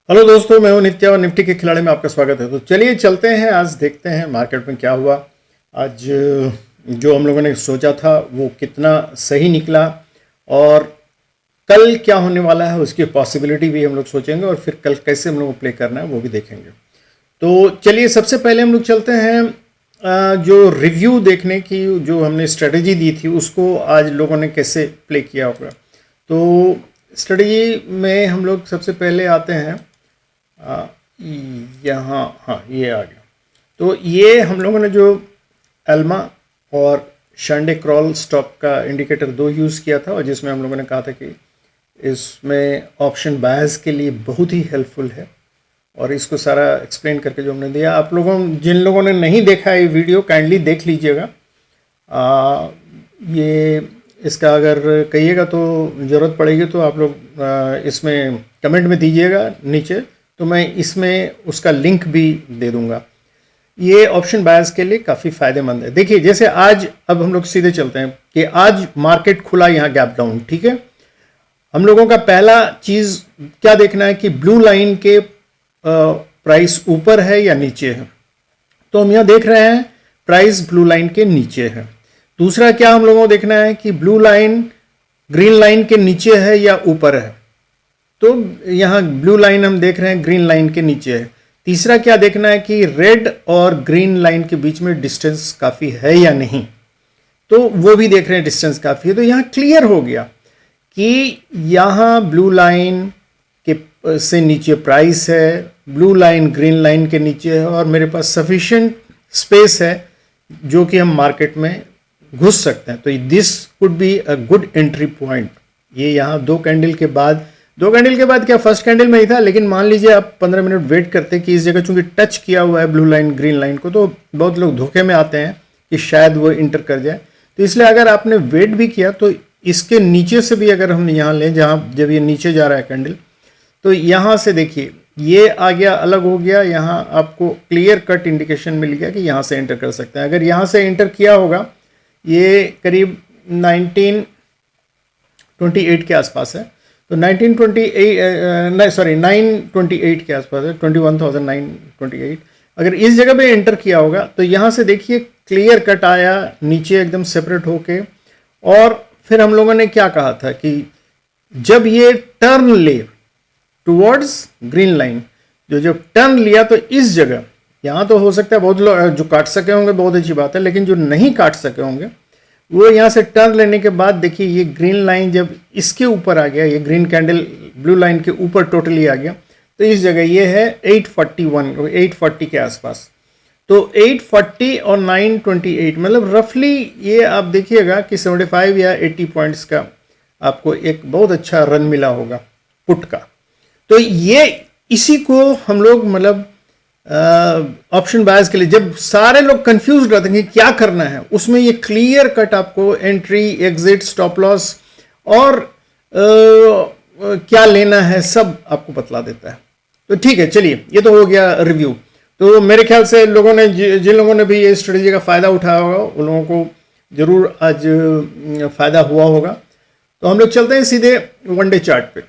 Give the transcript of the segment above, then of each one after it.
Hello दोस्तों, मैं हूं नित्या और निफ्टी के खिलाड़ी में आपका स्वागत है। तो चलिए चलते हैं, आज देखते हैं मार्केट में क्या हुआ। आज जो हम लोगों ने सोचा था वो कितना सही निकला और कल क्या होने वाला है उसकी पॉसिबिलिटी भी हम लोग सोचेंगे और फिर कल कैसे हम लोग को प्ले करना है वो भी देखेंगे। तो चलिए सबसे पहले हम लोग चलते हैं जो रिव्यू देखने की जो हमने स्ट्रेटेजी दी थी उसको आज लोगों ने कैसे प्ले किया होगा। तो स्ट्रेटेजी में हम लोग सबसे पहले आते हैं यहाँ, हाँ ये आ गया। तो ये हम लोगों ने जो एल्मा और शंडे क्रॉल स्टॉक का इंडिकेटर दो यूज़ किया था और जिसमें हम लोगों ने कहा था कि इसमें ऑप्शन बायर्स के लिए बहुत ही हेल्पफुल है और इसको सारा एक्सप्लेन करके जो हमने दिया, आप लोगों जिन लोगों ने नहीं देखा ये वीडियो काइंडली देख लीजिएगा। ये इसका अगर कहिएगा तो ज़रूरत पड़ेगी तो आप लोग इसमें कमेंट में दीजिएगा नीचे, तो मैं इसमें उसका लिंक भी दे दूंगा। ये ऑप्शन बायर्स के लिए काफ़ी फ़ायदेमंद है। देखिए जैसे आज, अब हम लोग सीधे चलते हैं कि आज मार्केट खुला यहाँ गैप डाउन, ठीक है। हम लोगों का पहला चीज़ क्या देखना है कि ब्लू लाइन के प्राइस ऊपर है या नीचे है। तो हम यहाँ देख रहे हैं प्राइस ब्लू लाइन के नीचे है। दूसरा क्या हम लोगों को देखना है कि ब्लू लाइन ग्रीन लाइन के नीचे है या ऊपर है। तो यहाँ ब्लू लाइन हम देख रहे हैं ग्रीन लाइन के नीचे है। तीसरा क्या देखना है कि रेड और ग्रीन लाइन के बीच में डिस्टेंस काफ़ी है या नहीं, तो वो भी देख रहे हैं डिस्टेंस काफ़ी है। तो यहाँ क्लियर हो गया कि यहाँ ब्लू लाइन के से नीचे प्राइस है, ब्लू लाइन ग्रीन लाइन के नीचे है और मेरे पास सफिशिएंट स्पेस है जो कि हम मार्केट में घुस सकते हैं। तो this could be a good entry point. ये यहाँ दो कैंडल के बाद क्या फर्स्ट कैंडल में ही था, लेकिन मान लीजिए आप 15 मिनट वेट करते कि इस जगह चूंकि टच किया हुआ है ब्लू लाइन ग्रीन लाइन को, तो बहुत लोग धोखे में आते हैं कि शायद वो इंटर कर जाए। तो इसलिए अगर आपने वेट भी किया तो इसके नीचे से भी अगर हम यहाँ लें, जहाँ जब ये नीचे जा रहा है कैंडल, तो यहाँ से देखिए ये आ गया, अलग हो गया। यहाँ आपको क्लियर कट इंडिकेशन मिल गया कि यहाँ से एंटर कर सकते हैं। अगर यहाँ से एंटर किया होगा, ये करीब 1928 के आसपास है, तो 928 के आसपास है, 21,928। अगर इस जगह पे एंटर किया होगा तो यहाँ से देखिए क्लियर कट आया नीचे एकदम सेपरेट होके। और फिर हम लोगों ने क्या कहा था कि जब ये टर्न ले टुवर्ड्स ग्रीन लाइन, जो टर्न लिया, तो इस जगह यहाँ तो हो सकता है बहुत लोग जो काट सके होंगे, बहुत अच्छी बात है, लेकिन जो नहीं काट सके होंगे वो यहाँ से टर्न लेने के बाद देखिए ये ग्रीन लाइन जब इसके ऊपर आ गया, ये ग्रीन कैंडल ब्लू लाइन के ऊपर टोटली आ गया, तो इस जगह ये है 840 के आसपास। तो 840 और 928 मतलब रफली ये आप देखिएगा कि 75 या 80 पॉइंट्स का आपको एक बहुत अच्छा रन मिला होगा पुट का। तो ये इसी को हम लोग मतलब ऑप्शन बायर्स के लिए, जब सारे लोग कंफ्यूज रहते हैं कि क्या करना है, उसमें ये क्लियर कट आपको एंट्री एग्जिट स्टॉप लॉस और क्या लेना है सब आपको बतला देता है। तो ठीक है, चलिए ये तो हो गया रिव्यू। तो मेरे ख्याल से लोगों ने जिन लोगों ने भी ये स्ट्रेटेजी का फ़ायदा उठाया होगा उन लोगों को ज़रूर आज फ़ायदा हुआ होगा। तो हम लोग चलते हैं सीधे वनडे चार्ट पे।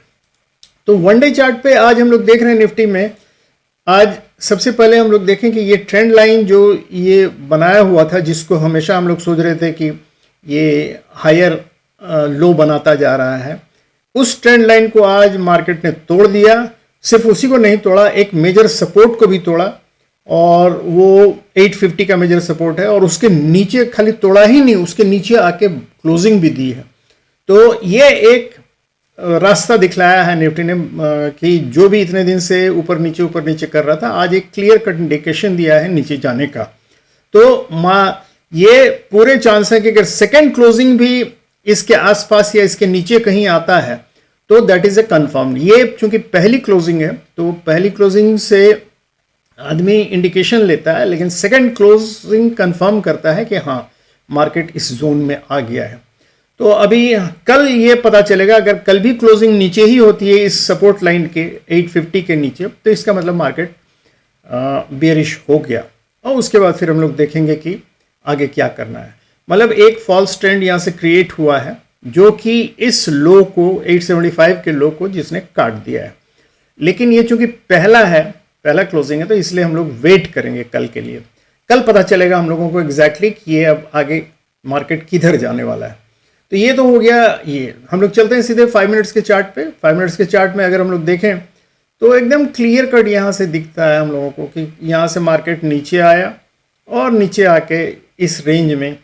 तो वनडे चार्ट पे आज हम लोग देख रहे हैं निफ्टी में, आज सबसे पहले हम लोग देखें कि ये ट्रेंड लाइन जो ये बनाया हुआ था, जिसको हमेशा हम लोग सोच रहे थे कि ये हायर लो बनाता जा रहा है, उस ट्रेंड लाइन को आज मार्केट ने तोड़ दिया। सिर्फ उसी को नहीं तोड़ा, एक मेजर सपोर्ट को भी तोड़ा और वो 850 का मेजर सपोर्ट है, और उसके नीचे खाली तोड़ा ही नहीं, उसके नीचे आके क्लोजिंग भी दी है। तो ये एक रास्ता दिखलाया है निफ्टी ने कि जो भी इतने दिन से ऊपर नीचे कर रहा था, आज एक क्लियर कट इंडिकेशन दिया है नीचे जाने का। तो ये पूरे चांस है कि अगर सेकेंड क्लोजिंग भी इसके आसपास या इसके नीचे कहीं आता है तो दैट इज ए कंफर्म। ये चूंकि पहली क्लोजिंग है तो पहली क्लोजिंग से आदमी इंडिकेशन लेता है, लेकिन सेकेंड क्लोजिंग कंफर्म करता है कि हाँ मार्केट इस जोन में आ गया है। तो अभी कल ये पता चलेगा, अगर कल भी क्लोजिंग नीचे ही होती है इस सपोर्ट लाइन के 850 के नीचे, तो इसका मतलब मार्केट बेयरिश हो गया। और उसके बाद फिर हम लोग देखेंगे कि आगे क्या करना है। मतलब एक फॉल्स ट्रेंड यहाँ से क्रिएट हुआ है जो कि इस लो को 875 के लो को जिसने काट दिया है। लेकिन ये चूंकि पहला क्लोजिंग है, तो इसलिए हम लोग वेट करेंगे कल के लिए। कल पता चलेगा हम लोगों को एग्जैक्टली कि ये अब आगे मार्केट किधर जाने वाला है। तो ये तो हो गया। ये हम लोग चलते हैं सीधे 5 मिनट्स के चार्ट पे। 5 मिनट्स के चार्ट में अगर हम लोग देखें तो एकदम क्लियर कट यहाँ से दिखता है हम लोगों को कि यहाँ से मार्केट नीचे आया और नीचे आके इस रेंज में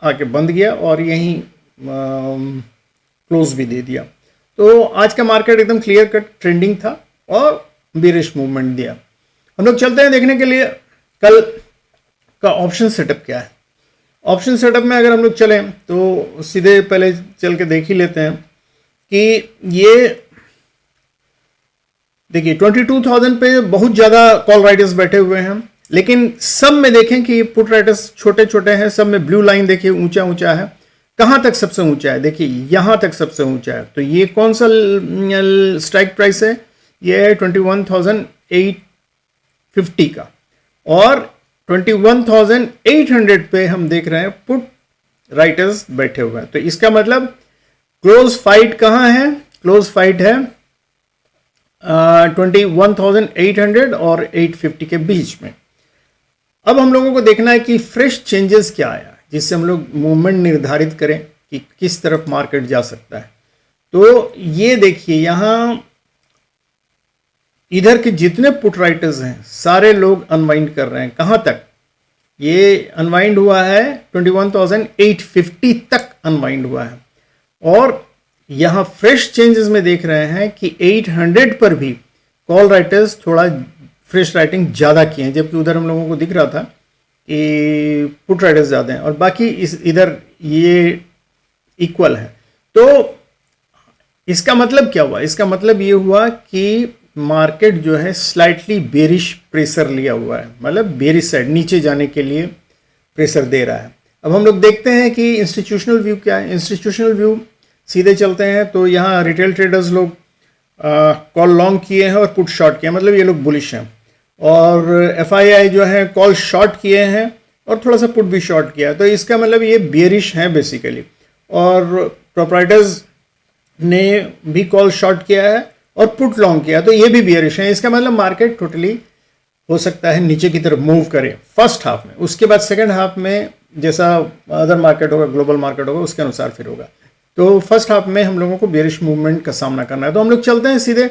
आके बंद गया और यहीं क्लोज भी दे दिया। तो आज का मार्केट एकदम क्लियर कट ट्रेंडिंग था और बेरिश मूवमेंट दिया। हम लोग चलते हैं देखने के लिए कल का ऑप्शन सेटअप क्या है। ऑप्शन सेटअप में अगर हम लोग चलें तो सीधे पहले चल के देख ही लेते हैं कि ये देखिए 22,000 पे बहुत ज़्यादा कॉल राइटर्स बैठे हुए हैं, लेकिन सब में देखें कि ये पुट राइटर्स छोटे छोटे हैं। सब में ब्लू लाइन देखिए ऊंचा ऊंचा है। कहाँ तक सबसे ऊंचा है? देखिए यहाँ तक सबसे ऊंचा है। तो ये कौन सा स्ट्राइक प्राइस है? ये है 21,850 का, और 21,800 पे हम देख रहे हैं पुट राइटर्स बैठे हुए हैं। तो इसका मतलब क्लोज फाइट कहाँ है? क्लोज फाइट है 21,800 और 850 के बीच में। अब हम लोगों को देखना है कि फ्रेश चेंजेस क्या आया जिससे हम लोग मूवमेंट निर्धारित करें कि किस तरफ मार्केट जा सकता है। तो ये देखिए यहाँ इधर के जितने पुट राइटर्स हैं सारे लोग अनवाइंड कर रहे हैं। कहाँ तक? ये अनवाइंड हुआ है 21,850 तक अनवाइंड हुआ है, और यहाँ फ्रेश चेंजेस में देख रहे हैं कि 800 पर भी कॉल राइटर्स थोड़ा फ्रेश राइटिंग ज़्यादा किए हैं, जबकि उधर हम लोगों को दिख रहा था कि पुट राइटर्स ज़्यादा हैं और बाकी इधर ये इक्वल है। तो इसका मतलब क्या हुआ? इसका मतलब ये हुआ कि मार्केट जो है स्लाइटली बेरिश प्रेशर लिया हुआ है, मतलब बेरिश साइड नीचे जाने के लिए प्रेशर दे रहा है। अब हम लोग देखते हैं कि इंस्टीट्यूशनल व्यू क्या है। इंस्टीट्यूशनल व्यू सीधे चलते हैं तो यहाँ रिटेल ट्रेडर्स लोग कॉल लॉन्ग किए हैं और पुट शॉर्ट किए हैं, मतलब ये लोग बुलिश हैं। और FII जो है कॉल शॉर्ट किए हैं और थोड़ा सा पुट भी शॉर्ट किया है। तो इसका मतलब ये बेरिश है बेसिकली। और प्रोप्राइटर्स ने भी कॉल शॉर्ट किया है और पुट लॉन्ग किया, तो ये भी बेरिश है। इसका मतलब मार्केट टोटली हो सकता है नीचे की तरफ मूव करे फर्स्ट हाफ में। उसके बाद सेकंड हाफ में जैसा अदर मार्केट होगा, ग्लोबल मार्केट होगा, उसके अनुसार फिर होगा। तो फर्स्ट हाफ में हम लोगों को बेरिश मूवमेंट का सामना करना है। तो हम लोग चलते हैं सीधे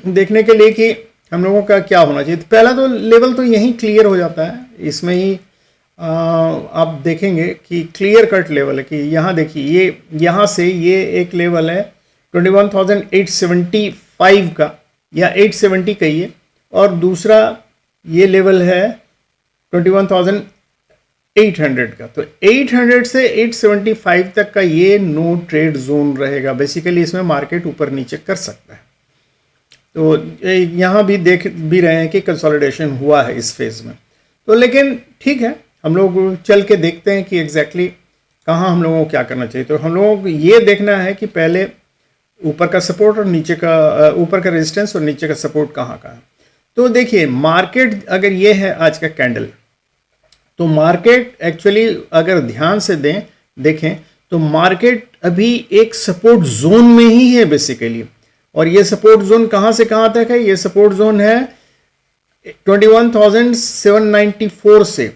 देखने के लिए कि हम लोगों का क्या होना चाहिए। तो पहला तो लेवल तो यहीं क्लियर हो जाता है, इसमें ही आप देखेंगे कि क्लियर कट लेवल है कि यहाँ देखिए ये यहाँ से ये एक लेवल है 21,875 का या 870 कहिए, और दूसरा ये लेवल है 21,800 का। तो 800 से 875 तक का ये नो ट्रेड जोन रहेगा। बेसिकली इसमें मार्केट ऊपर नीचे कर सकता है। तो यहाँ भी देख भी रहे हैं कि कंसोलिडेशन हुआ है इस फेज में। तो लेकिन ठीक है, हम लोग चल के देखते हैं कि एग्जैक्टली कहाँ हम लोगों को क्या करना चाहिए। तो हम लोगों को ये देखना है कि पहले ऊपर का सपोर्ट और नीचे का, ऊपर का रेजिस्टेंस और नीचे का सपोर्ट कहाँ का है। तो देखिए मार्केट अगर ये है आज का कैंडल, तो मार्केट एक्चुअली अगर ध्यान से देखें तो मार्केट अभी एक सपोर्ट जोन में ही है बेसिकली। और ये सपोर्ट जोन कहाँ से कहाँ तक है? ये सपोर्ट जोन है 21,794 से,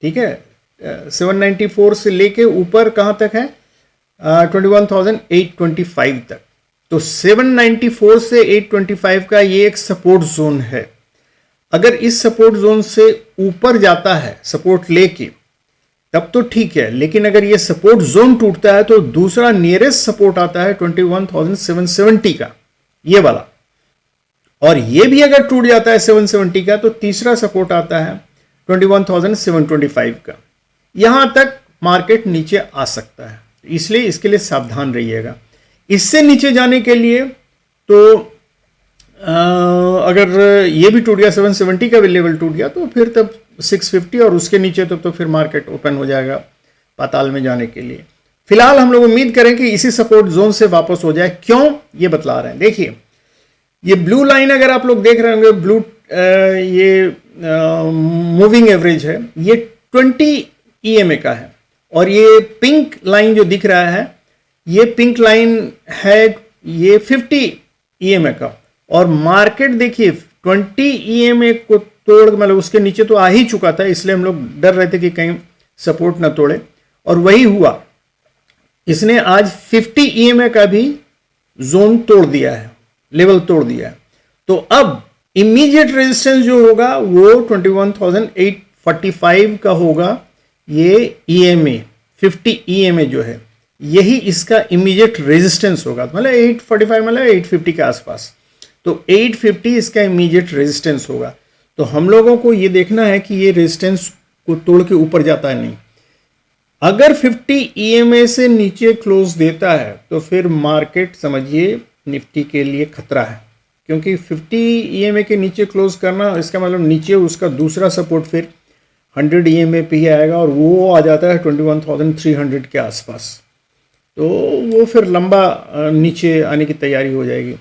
ठीक है, 794 से लेके ऊपर कहाँ तक है 21,825 तक। तो 794 से 825 का ये एक सपोर्ट जोन है। अगर इस सपोर्ट जोन से ऊपर जाता है सपोर्ट लेके तब तो ठीक है, लेकिन अगर ये सपोर्ट जोन टूटता है तो दूसरा नियरेस्ट सपोर्ट आता है 21,770 का, ये वाला, और ये भी अगर टूट जाता है 770 का तो तीसरा सपोर्ट आता है 21,725 का। यहां तक मार्केट नीचे आ सकता है, इसलिए इसके लिए सावधान रहिएगा। इससे नीचे जाने के लिए तो अगर ये भी टूट गया 770 का भी लेवल टूट गया तो फिर तब 650 और उसके नीचे तब तो फिर मार्केट ओपन हो जाएगा पाताल में जाने के लिए। फिलहाल हम लोग उम्मीद करें कि इसी सपोर्ट जोन से वापस हो जाए। क्यों ये बतला रहे हैं, देखिए ये ब्लू लाइन अगर आप लोग देख रहे होंगे, ब्लू ये मूविंग एवरेज है, ये 20 EMA का है, और ये पिंक लाइन जो दिख रहा है ये पिंक लाइन है ये 50 EMA का, और मार्केट देखिए 20 EMA को तोड़, मतलब उसके नीचे तो आ ही चुका था, इसलिए हम लोग डर रहे थे कि कहीं सपोर्ट ना तोड़े, और वही हुआ। इसने आज 50 EMA का भी जोन तोड़ दिया है, लेवल तोड़ दिया है। तो अब इमीडिएट रेजिस्टेंस जो होगा वो 21,845 का होगा। ये EMA 50 EMA जो है यही इसका इमीडिएट रेजिस्टेंस होगा, मतलब 845 मतलब 850 के आसपास। तो 850 इसका इमीडिएट रेजिस्टेंस होगा। तो हम लोगों को ये देखना है कि ये रेजिस्टेंस को तोड़ के ऊपर जाता है नहीं। अगर 50 EMA से नीचे क्लोज देता है तो फिर मार्केट समझिए निफ्टी के लिए खतरा है, क्योंकि 50 EMA के नीचे क्लोज करना इसका मतलब नीचे उसका दूसरा सपोर्ट फिर 100 EMA पे ही आएगा, और वो आ जाता है 21,300 के आसपास। तो वो फिर लंबा नीचे आने की तैयारी हो जाएगी।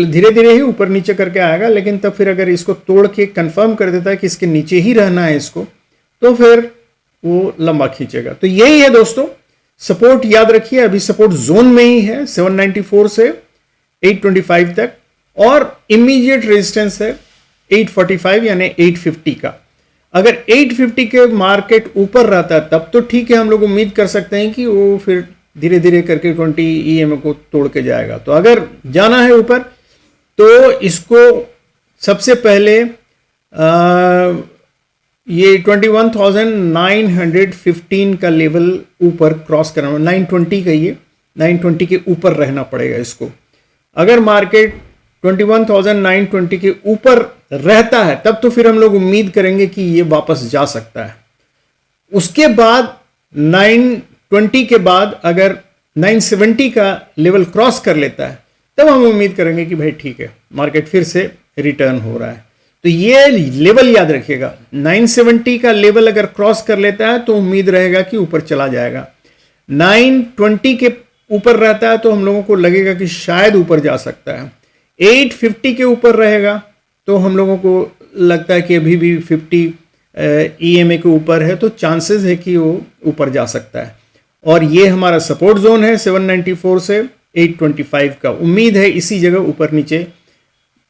धीरे धीरे ही ऊपर नीचे करके आएगा, लेकिन तब फिर अगर इसको तोड़ के कंफर्म कर देता है कि इसके नीचे ही रहना है इसको, तो फिर वो लंबा खींचेगा। तो यही है दोस्तों, सपोर्ट याद रखिए, अभी सपोर्ट जोन में ही है 794 से 825 तक, और इमीडिएट रेजिस्टेंस है 845 यानी 850 का। अगर 850 के मार्केट ऊपर रहता है तब तो ठीक है, हम लोग उम्मीद कर सकते हैं कि वो फिर धीरे धीरे करके 20 EMA को तोड़ के जाएगा। तो अगर जाना है ऊपर तो इसको सबसे पहले ये 21,915 का लेवल ऊपर क्रॉस करना, 920 कहिए, 920 के ऊपर रहना पड़ेगा इसको। अगर मार्केट 21,920 के ऊपर रहता है तब तो फिर हम लोग उम्मीद करेंगे कि ये वापस जा सकता है। उसके बाद 920 के बाद अगर 970 का लेवल क्रॉस कर लेता है तब हम उम्मीद करेंगे कि भाई ठीक है, मार्केट फिर से रिटर्न हो रहा है। तो ये लेवल याद रखिएगा, 970 का लेवल अगर क्रॉस कर लेता है तो उम्मीद रहेगा कि ऊपर चला जाएगा। 920 के ऊपर रहता है तो हम लोगों को लगेगा कि शायद ऊपर जा सकता है। 850 के ऊपर रहेगा तो हम लोगों को लगता है कि अभी भी 50 EMA के ऊपर है, तो चांसेस है कि वो ऊपर जा सकता है। और ये हमारा सपोर्ट जोन है 794 से 825 का। उम्मीद है इसी जगह ऊपर नीचे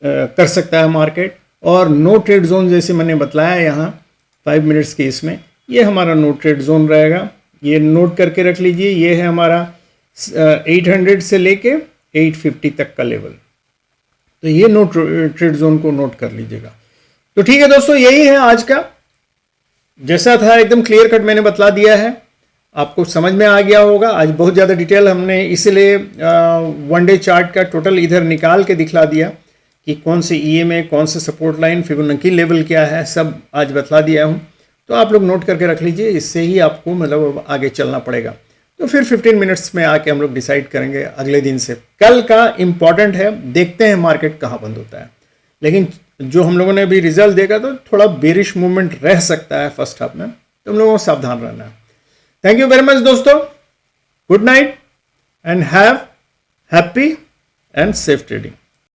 कर सकता है मार्केट। और नो ट्रेड जोन जैसे मैंने बताया यहाँ 5 मिनट्स के इसमें, ये हमारा नो ट्रेड जोन रहेगा। ये नोट करके रख लीजिए, ये है हमारा 800 से लेके 850 तक का लेवल। तो ये नो ट्रेड जोन को नोट कर लीजिएगा। तो ठीक है दोस्तों, यही है आज का, जैसा था एकदम क्लियर कट मैंने बतला दिया है, आपको समझ में आ गया होगा। आज बहुत ज़्यादा डिटेल हमने इसलिए 1 डे चार्ट का टोटल इधर निकाल के दिखला दिया कि कौन से EMA, कौन से सपोर्ट लाइन, फिबोनाची लेवल क्या है, सब आज बतला दिया हूँ। तो आप लोग नोट करके रख लीजिए, इससे ही आपको मतलब आगे चलना पड़ेगा। तो फिर 15 मिनट्स में आके हम लोग डिसाइड करेंगे अगले दिन से। कल का इम्पॉर्टेंट है, देखते हैं मार्केट कहाँ बंद होता है। लेकिन जो हम लोगों ने अभी रिजल्ट देखा तो थोड़ा बेरिश मूवमेंट रह सकता है फर्स्ट हाफ में, तो हम लोगों को सावधान रहना है। थैंक यू वेरी मच दोस्तों, good night and have happy and safe trading.